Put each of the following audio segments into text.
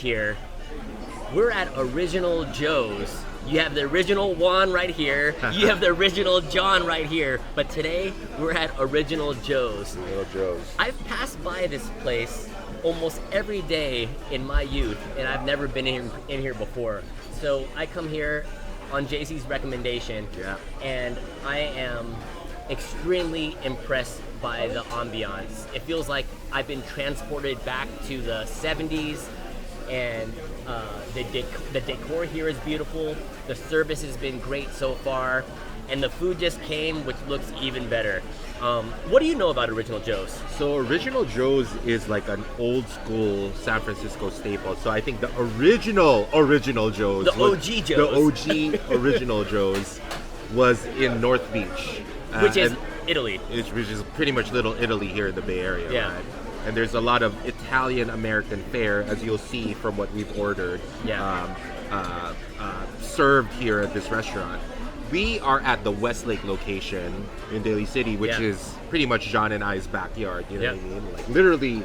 here. We're at Original Joe's. You have the original Juan right here. You have the original John right here. But today, we're at Original Joe's. Original Joe's. I've passed by this place almost every day in my youth, and I've never been in here before. So I come here on JC's recommendation, and I am extremely impressed by the ambiance. It feels like I've been transported back to the 70s, and the decor here is beautiful. The service has been great so far, and the food just came, which looks even better. What do you know about Original Joe's? So Original Joe's is like an old school San Francisco staple. So I think the original Joe's, the OG Joe's, the OG Original Joe's was in North Beach, which is Italy. Which is pretty much Little Italy here in the Bay Area. Yeah. Right? And there's a lot of Italian-American fare, as you'll see from what we've ordered, served here at this restaurant. We are at the Westlake location in Daly City, which is pretty much John and I's backyard. You know what I mean? Like literally,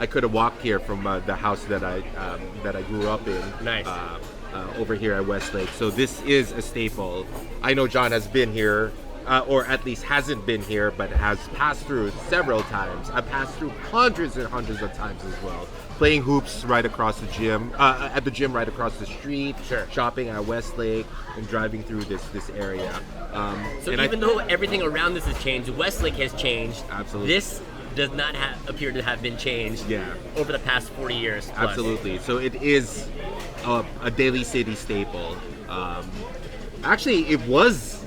I could have walked here from the house that I grew up in. Nice. Over here at Westlake. So this is a staple. I know John has been here. Or at least hasn't been here, but has passed through several times. I've passed through hundreds and hundreds of times as well. Playing hoops right across the gym, at the gym right across the street. Sure. Shopping at Westlake and driving through this area. So even though everything around this has changed, Westlake has changed. Absolutely. This does not appear to have been changed. Over the past 40 years. Plus. Absolutely. So it is a Daly City staple. Actually, it was.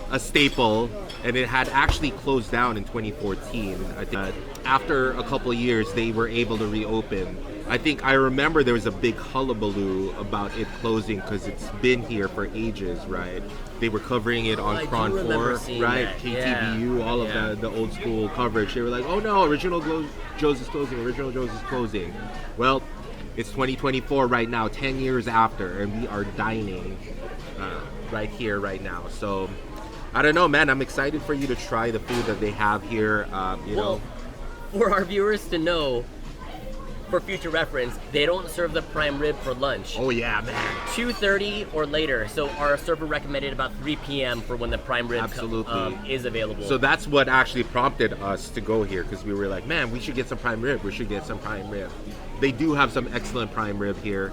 A staple, and it had actually closed down in 2014. I think after a couple of years, they were able to reopen. I remember there was a big hullabaloo about it closing because it's been here for ages, right? They were covering it on Cron 4, right? That. KTVU, all of the old school coverage. They were like, oh no, Original Joe's is closing, Original Joe's is closing. Well, it's 2024 right now, 10 years after, and we are dining right here, right now. So I don't know, man. I'm excited for you to try the food that they have here. You know, for our viewers to know, for future reference, they don't serve the prime rib for lunch. Oh yeah, man. 2:30 or later. So our server recommended about 3 p.m. for when the prime rib is available. So that's what actually prompted us to go here, because we were like, man, we should get some prime rib. We should get some prime rib. They do have some excellent prime rib here,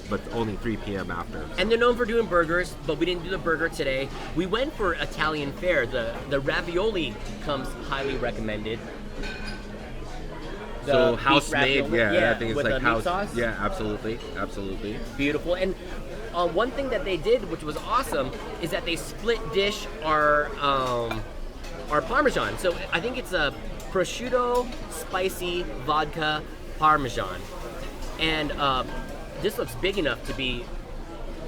but only 3 p.m. after. And they're known for doing burgers, but we didn't do the burger today. We went for Italian fare. The ravioli comes highly recommended. So house made, I think it's with like house. Meat sauce. Yeah, absolutely. Beautiful. And one thing that they did, which was awesome, is that they split dish our Parmesan. So I think it's a prosciutto, spicy, vodka, Parmesan. And this looks big enough to be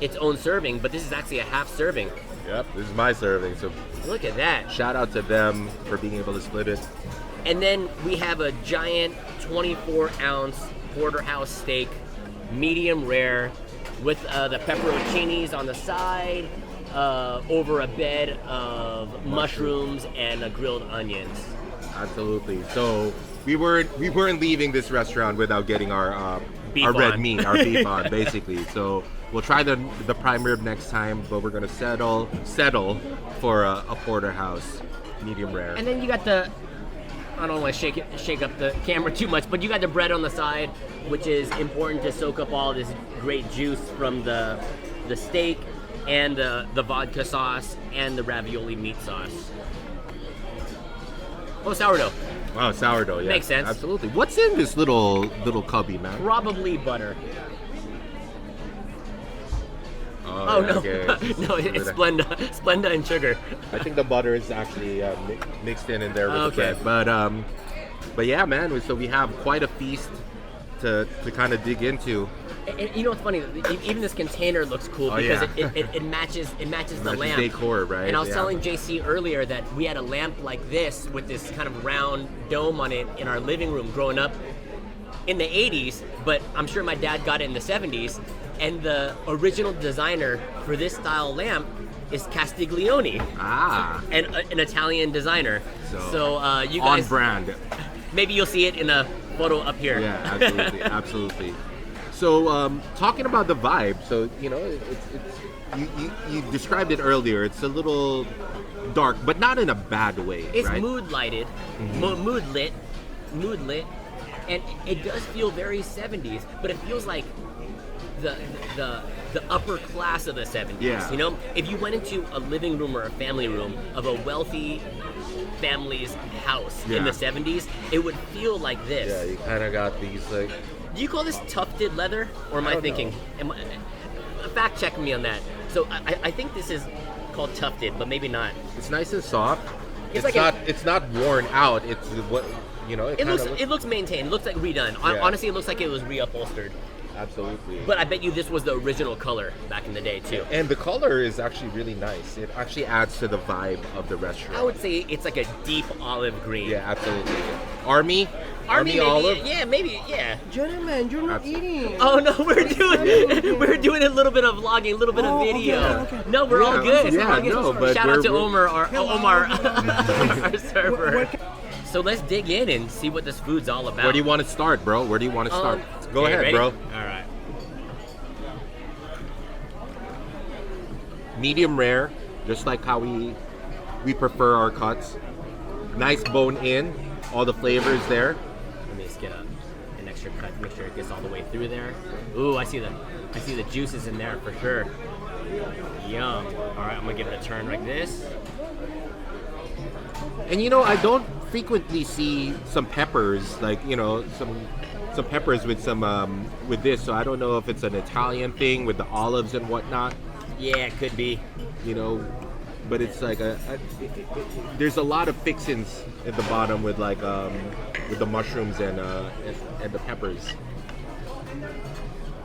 its own serving, but this is actually a half serving. Yep, this is my serving, so look at that. Shout out to them for being able to split it. And then we have a giant 24-ounce Porterhouse Steak, medium rare, with the pepperoncinis on the side, over a bed of mushrooms and grilled onions. Absolutely. So we weren't leaving this restaurant without getting our red meat, our beef on, basically. So we'll try the prime rib next time, but we're gonna settle for a Porterhouse medium rare. And then you got I don't want to shake up the camera too much, but you got the bread on the side, which is important to soak up all this great juice from the steak and the vodka sauce and the ravioli meat sauce. Oh, sourdough. Wow, sourdough, yeah. Makes sense. Absolutely. What's in this little cubby, man? Probably butter. Oh no. Okay. No, it's Splenda and sugar. I think the butter is actually mixed in there with the bread. But yeah, man, so we have quite a feast to kind of dig into. And you know what's funny? Even this container looks cool because it matches the lamp. Decor, right? And I was telling JC earlier that we had a lamp like this with this kind of round dome on it in our living room growing up in the 80s, but I'm sure my dad got it in the 70s. And the original designer for this style lamp is Castiglione. An Italian designer. So you guys... On brand. Maybe you'll see it in a photo up here. Yeah, absolutely, absolutely. So talking about the vibe, so you know, you described it earlier. It's a little dark, but not in a bad way. It's right? mood lighted, mood lit, and it does feel very 70s, but it feels like the upper class of the 70s. Yeah. You know, if you went into a living room or a family room of a wealthy family's house in the 70s, it would feel like this. Yeah, you kind of got these like. Do you call this tufted leather, or am I thinking? Fact check me on that. So I think this is called tufted, but maybe not. It's nice and soft. It's It's like not. It's not worn out. It's what you know. It looks maintained. It looks like redone. Yeah. Honestly, it looks like it was reupholstered. Absolutely. But I bet you this was the original color back in the day too. And the color is actually really nice. It actually adds to the vibe of the restaurant. I would say it's like a deep olive green. Yeah, absolutely. Army maybe, olive. Yeah, maybe. Yeah. Gentlemen, you're not eating. Oh no, we're doing a little bit of vlogging, a little bit of video. Okay. No, we're all good. Yeah, no, but shout out to we're- Omar, our server. So let's dig in and see what this food's all about. Where do you want to start, bro? Where do you want to start? Go Okay, ahead, ready? bro. All right. Medium rare, just like how we prefer our cuts. Nice bone in, all the flavors there. Let me just get an extra cut, make sure it gets all the way through there. Ooh, I see the juices in there for sure. Yum. All right, I'm gonna give it a turn like this. And you know, I don't frequently see some peppers, like you know, some peppers with some with this. So I don't know if it's an Italian thing with the olives and whatnot. Yeah, it could be. You know, but it's like there's a lot of fixins at the bottom with like with the mushrooms and the peppers.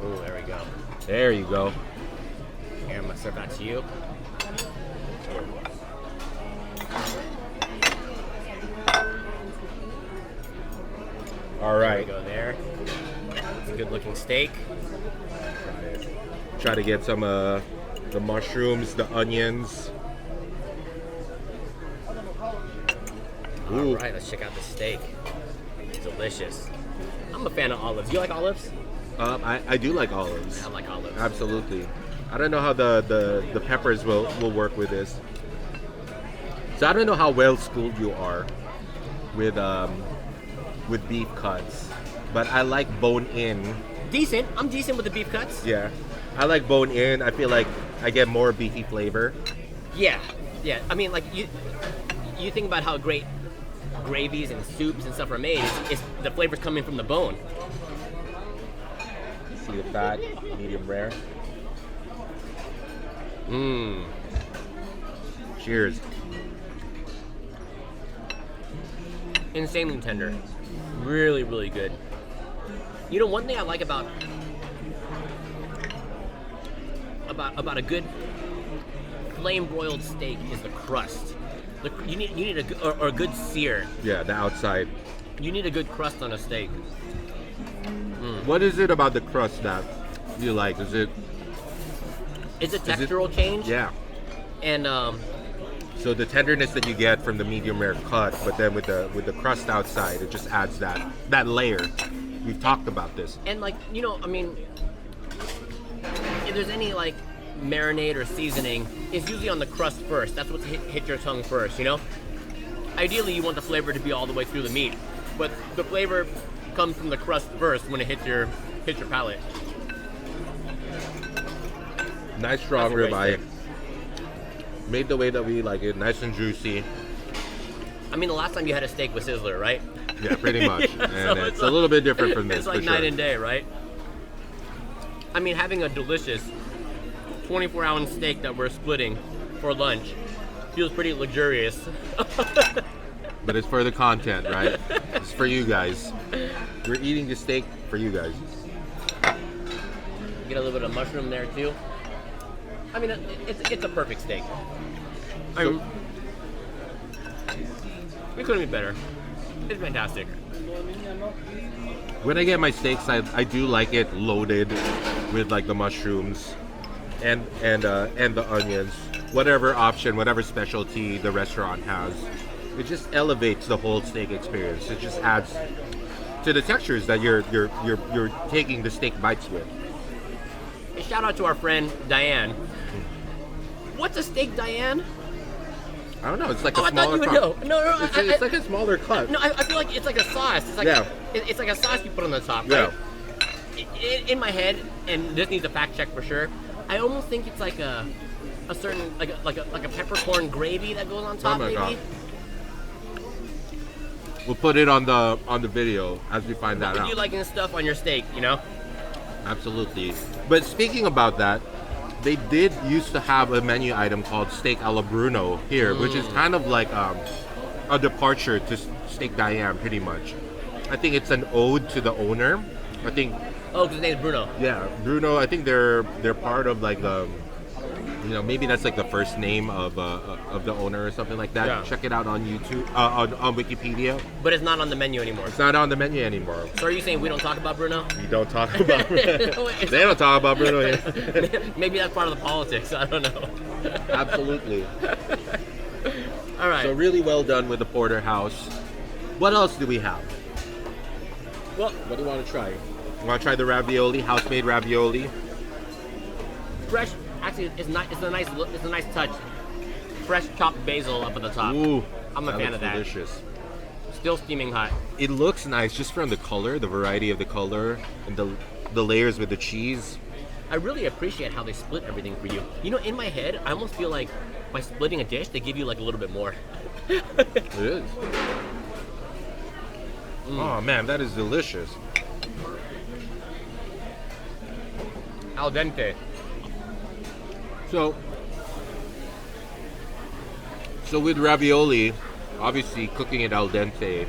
Ooh, there we go. There you go. Here, I'm gonna serve that to you. All There right. we go there. It's a good looking steak. Try to get some the mushrooms, the onions. Ooh. All right, let's check out the steak. Delicious. I'm a fan of olives. You like olives? I do like olives. I like olives. Absolutely. I don't know how the peppers will work with this. So I don't know how well schooled you are with beef cuts, but I like bone in. Decent. I'm decent with the beef cuts. Yeah, I like bone in. I feel like I get more beefy flavor. Yeah. I mean, like you think about how great gravies and soups and stuff are made. It's the flavors coming from the bone. See the fat, medium rare. Mmm. Cheers. Insanely tender. Really, really good. You know, one thing I like about a good flame broiled steak is the crust. You need a good sear. Yeah, the outside. You need a good crust on a steak. What is it about the crust that you like? Is it? It's a textural change. Yeah. And So the tenderness that you get from the medium rare cut, but then with the crust outside, it just adds that layer. We've talked about this. and like, you know, I mean, if there's any like marinade or seasoning, it's usually on the crust first. That's what hit your tongue first, you know? Ideally, you want the flavor to be all the way through the meat, but the flavor comes from the crust first when it hits your palate. Nice strong That's a great ribeye. steak. Made the way that we like it, nice and juicy. I mean, the last time you had a steak was Sizzler, right? Yeah, pretty much. Yeah, And so it's a little bit different from this. It's like for night sure. and day, right? I mean, having a delicious 24-ounce steak that we're splitting for lunch feels pretty luxurious. But it's for the content, right? It's for you guys. We're eating the steak for you guys. Get a little bit of mushroom there too. I mean, it's a perfect steak. I mean, it couldn't be better. It's fantastic. When I get my steaks, I do like it loaded with like the mushrooms and the onions. Whatever option, whatever specialty the restaurant has, it just elevates the whole steak experience. It just adds to the textures that you're taking the steak bites with. A shout out to our friend Diane. What's a steak, Diane? I don't know. It's like Oh, a I thought smaller you would cut. know. No, It's like a smaller cut. No, I feel like it's like a sauce. It's like Yeah. it's like a sauce you put on the top, Yeah. right? In my head, and this needs a fact check for sure. I almost think it's like a certain like a peppercorn gravy that goes on top, my maybe. God. We'll put it on the video as we find that But out. you liking stuff on your steak, you know? Absolutely. But speaking about that, they did used to have a menu item called steak alla Bruno here, which is kind of like a departure to steak Diane, pretty much. I think it's an ode to the owner. I think. Oh, because his name is Bruno. Yeah, Bruno. I think they're part of like the. Maybe that's like the first name of the owner or something like that. Yeah. Check it out on YouTube, on Wikipedia. But it's not on the menu anymore. It's not on the menu anymore. So are you saying we don't talk about Bruno? We don't talk about. They don't talk about Bruno here. Maybe that's part of the politics. I don't know. Absolutely. All right. So really well done with the Porterhouse. What else do we have? Well, What do you want to try? You want to try the ravioli, house-made ravioli? fresh. Actually, it's not. It's a nice look. It's a nice touch. Fresh chopped basil up at the top. Ooh, I'm a fan looks of that. delicious. Still steaming hot. It looks nice just from the color, the variety of the color, and the layers with the cheese. I really appreciate how they split everything for you. You know, in my head, I almost feel like by splitting a dish, they give you like a little bit more. It is. Oh man, that is delicious. Al dente. So with ravioli, obviously cooking it al dente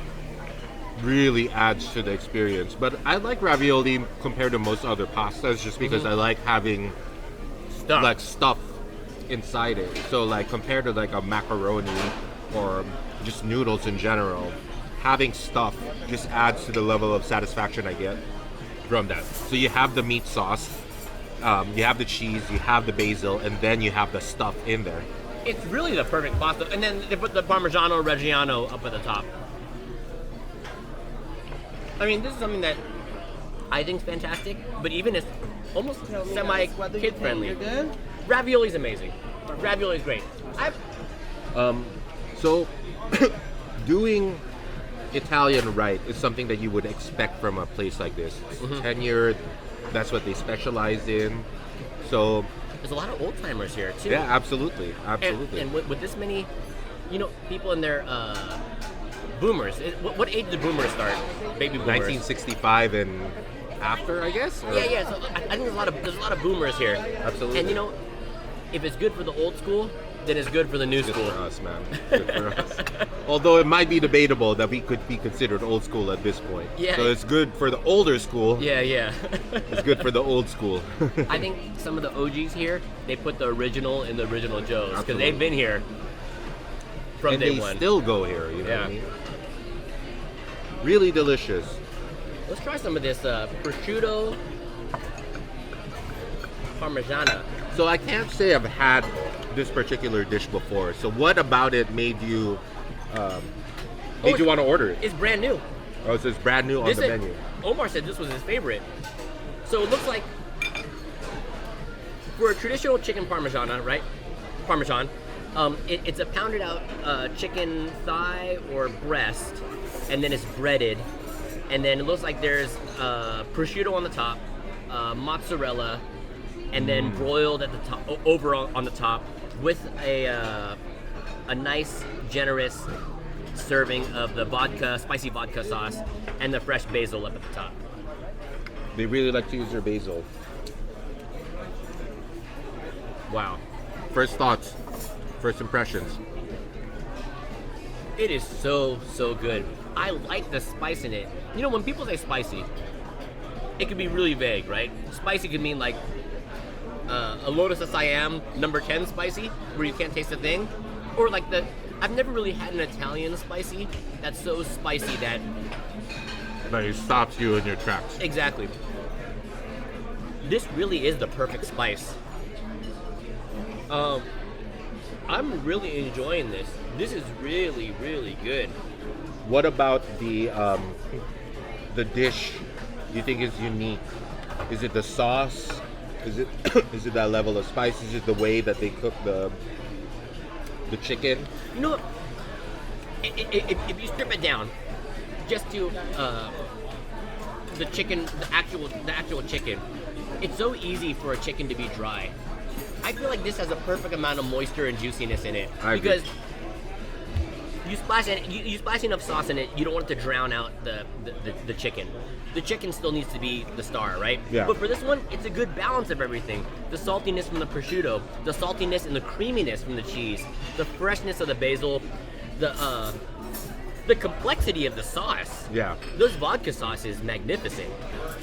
really adds to the experience. But I like ravioli compared to most other pastas just because I like having Stuff. like stuff inside it. So like compared to like a macaroni or just noodles in general, having stuff just adds to the level of satisfaction I get from that. So you have the meat sauce, you have the cheese, you have the basil, and then you have the stuff in there. It's really the perfect pasta. And then they put the Parmigiano Reggiano up at the top. I mean, this is something that I think is fantastic, but even it's almost semi-kid friendly. You're good? Ravioli's amazing. Ravioli's great. So doing Italian right is something that you would expect from a place like this. It's tenured, that's what they specialize in. So There's a lot of old timers here too. yeah, absolutely. And with this many, people in their boomers. What age did boomers start? Baby boomers. 1965 and after, I guess. Or- Yeah. So I think there's a lot of boomers here. Absolutely. And if it's good for the old school, then it's good for the new Good school. for us, man. Good for us. Although it might be debatable that we could be considered old school at this point. Yeah. So it's good for the older school. Yeah. It's good for the old school. I think some of the OGs here, they put the original in the original Joe's because Absolutely. they've been here from and day they one. still go here, you know Yeah. what I mean? Really delicious. Let's try some of this prosciutto Parmigiana. So I can't say I've had this particular dish before. So what about it made you want to order it? It's brand new. Oh, so it's brand new on the menu. Omar said this was his favorite. So it looks like for a traditional chicken Parmigiana, right? Parmesan. It's a pounded out chicken thigh or breast, and then it's breaded. And then it looks like there's prosciutto on the top, mozzarella, and then broiled at the top, over on the top, with a nice, generous serving of the spicy vodka sauce, and the fresh basil up at the top. They really like to use their basil. Wow. First thoughts, first impressions. It is so good. I like the spice in it. When people say spicy, it could be really vague, right? Spicy could mean like a Lotus of Siam number 10 spicy, where you can't taste a thing. Or like I've never really had an Italian spicy that's so spicy that... But it stops you in your tracks. Exactly. This really is the perfect spice. I'm really enjoying this. This is really, really good. What about the the dish you think is unique? Is it the sauce? Is it is it that level of spice? Is it the way that they cook the chicken? You know, if you strip it down, just to the chicken, the actual chicken, it's so easy for a chicken to be dry. I feel like this has a perfect amount of moisture and juiciness in it because you splash enough sauce in it, you don't want it to drown out the chicken. The chicken still needs to be the star, right? Yeah. But for this one, it's a good balance of everything. The saltiness from the prosciutto, the saltiness and the creaminess from the cheese, the freshness of the basil, the complexity of the sauce. Yeah. Those vodka sauce is magnificent.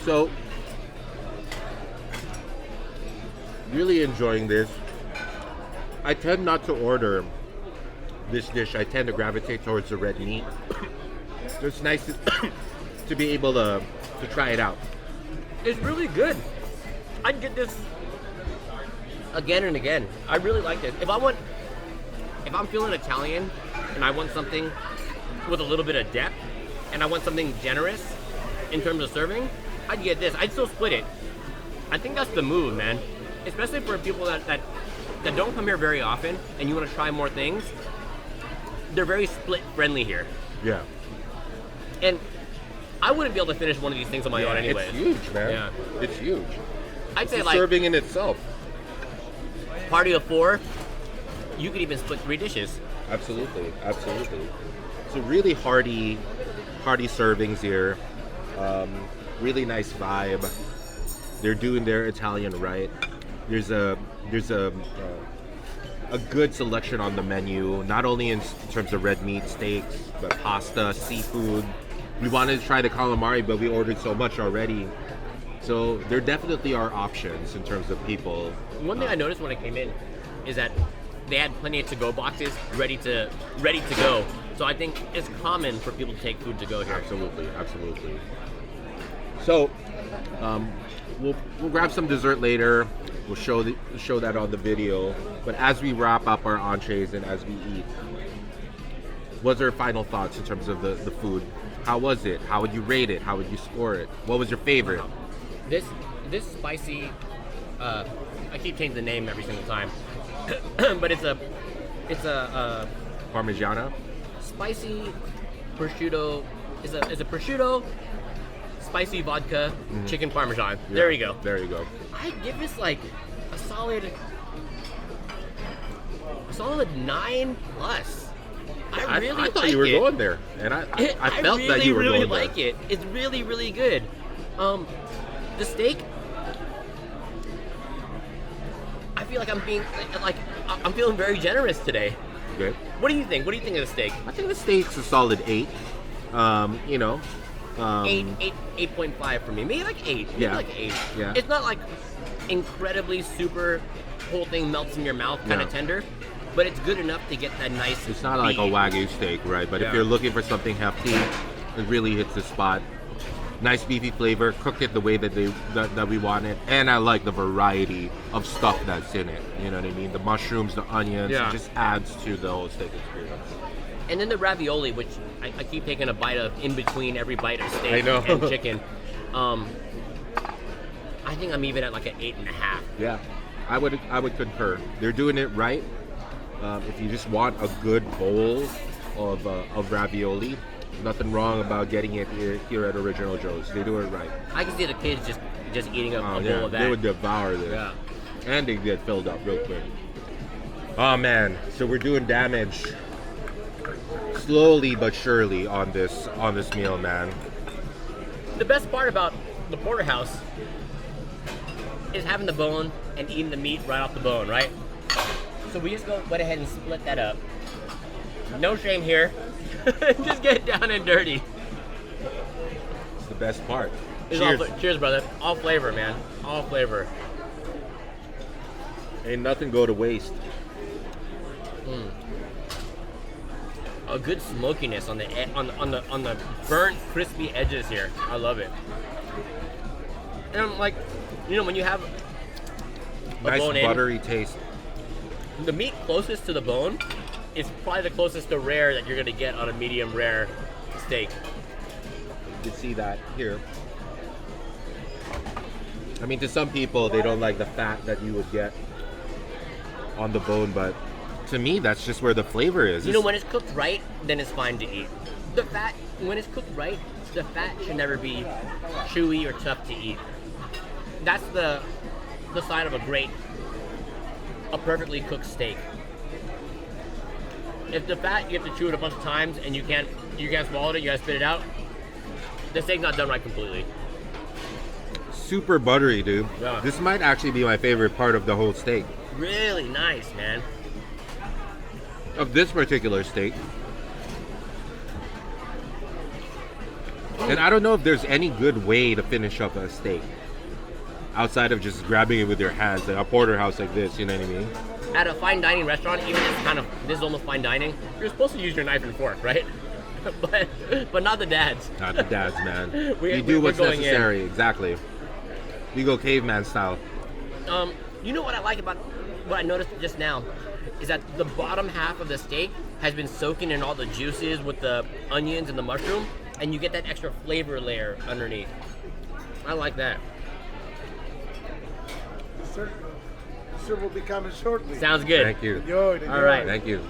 So, really enjoying this. I tend not to order this dish. I tend to gravitate towards the red meat. So it's nice to be able to try it out. It's really good. I'd get this again and again. I really like this. If I'm feeling Italian and I want something with a little bit of depth and I want something generous in terms of serving, I'd get this. I'd still split it. I think that's the move, man. Especially for people that don't come here very often and you want to try more things. They're very split friendly here. Yeah. And I wouldn't be able to finish one of these things on my own anyway. It's huge, man. Yeah. It's huge. I'd say It's like serving in itself. party of 4, you could even split 3 dishes. Absolutely, absolutely. So really hearty servings here. Really nice vibe. They're doing their Italian right. There's a good selection on the menu, not only in terms of red meat, steaks, but pasta, seafood. We wanted to try the calamari, but we ordered so much already. So there definitely are options in terms of people. One thing I noticed when I came in is that they had plenty of to-go boxes ready to go. So I think it's common for people to take food to go here. Absolutely, absolutely. So we'll grab some dessert later. We'll show that on the video. But as we wrap up our entrees and as we eat, what's our final thoughts in terms of the food? How was it? How would you rate it? How would you score it? What was your favorite? This spicy, I keep changing the name every single time, but it's a Parmigiana? spicy prosciutto. It's a prosciutto, spicy vodka, chicken parmesan. Yeah, There you go. There you go. I'd give this like a solid 9 plus. I thought you were going there, and I felt really, that you were really going there. like it. It's really, really good. The steak, I feel like I'm feeling very generous today. Okay. What do you think? What do you think of the steak? I think the steak's a solid 8. 8.5 for me. Maybe like 8. Maybe Yeah. like 8. Yeah. It's not like incredibly super whole thing melts in your mouth kind of tender, but it's good enough to get that nice. It's not like a Wagyu steak, right? But if you're looking for something hefty, it really hits the spot. Nice beefy flavor, cooked it the way that we want it, and I like the variety of stuff that's in it. You know what I mean? The mushrooms, the onions, it just adds to the whole steak experience. And then the ravioli, which I keep taking a bite of in between every bite of steak I know. and chicken. I think I'm even at like an 8.5. Yeah, I would concur. They're doing it right. If you just want a good bowl of ravioli, nothing wrong about getting it here at Original Joe's. They do it right. I can see the kids just eating a bowl of that. They would devour this. Yeah. And they get filled up real quick. Oh man, so we're doing damage slowly but surely on this meal, man. The best part about the Porterhouse is having the bone and eating the meat right off the bone, right? So we just went ahead and split that up. No shame here. Just get down and dirty. It's the best part. Cheers. Cheers. Cheers, brother. All flavor, man. All flavor. Ain't nothing go to waste. A good smokiness on the burnt, crispy edges here. I love it. And I'm like, when you have a Nice bone in, buttery taste. the meat closest to the bone is probably the closest to rare that you're gonna get on a medium rare steak. You can see that here. I mean, to some people, they don't like the fat that you would get on the bone, but to me, that's just where the flavor is. You know, when it's cooked right, then it's fine to eat. The fat, when it's cooked right, the fat should never be chewy or tough to eat. That's the sign of a perfectly cooked steak. If the fat, you have to chew it a bunch of times and you can't swallow it, you gotta spit it out, the steak's not done right completely. Super buttery, dude. Yeah. This might actually be my favorite part of the whole steak. Really nice, man. Of this particular steak. And I don't know if there's any good way to finish up a steak outside of just grabbing it with your hands, like a porterhouse like this, you know what I mean? At a fine dining restaurant, even if this is almost fine dining, you're supposed to use your knife and fork, right? but not the dads. Not the dads, man. We do what's going necessary, exactly. We go caveman style. You know what I like about what I noticed just now is that the bottom half of the steak has been soaking in all the juices with the onions and the mushroom, and you get that extra flavor layer underneath. I like that. Sir will be coming shortly. Sounds good. Thank you. Enjoy. All right. Thank you.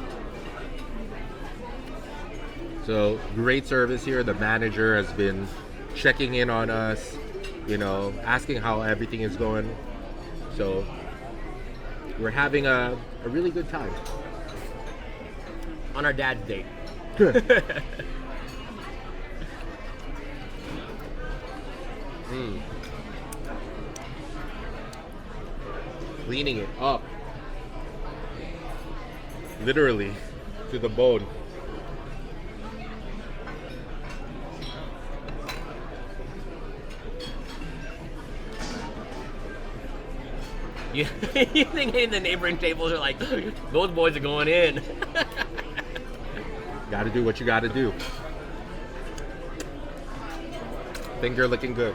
So, great service here. The manager has been checking in on us, you know, asking how everything is going. So, we're having a really good time. On our dad's date. Cleaning it up. Literally to the bone. You think any of the neighboring tables are like, those boys are going in. Gotta do what you gotta do. Think you're looking good.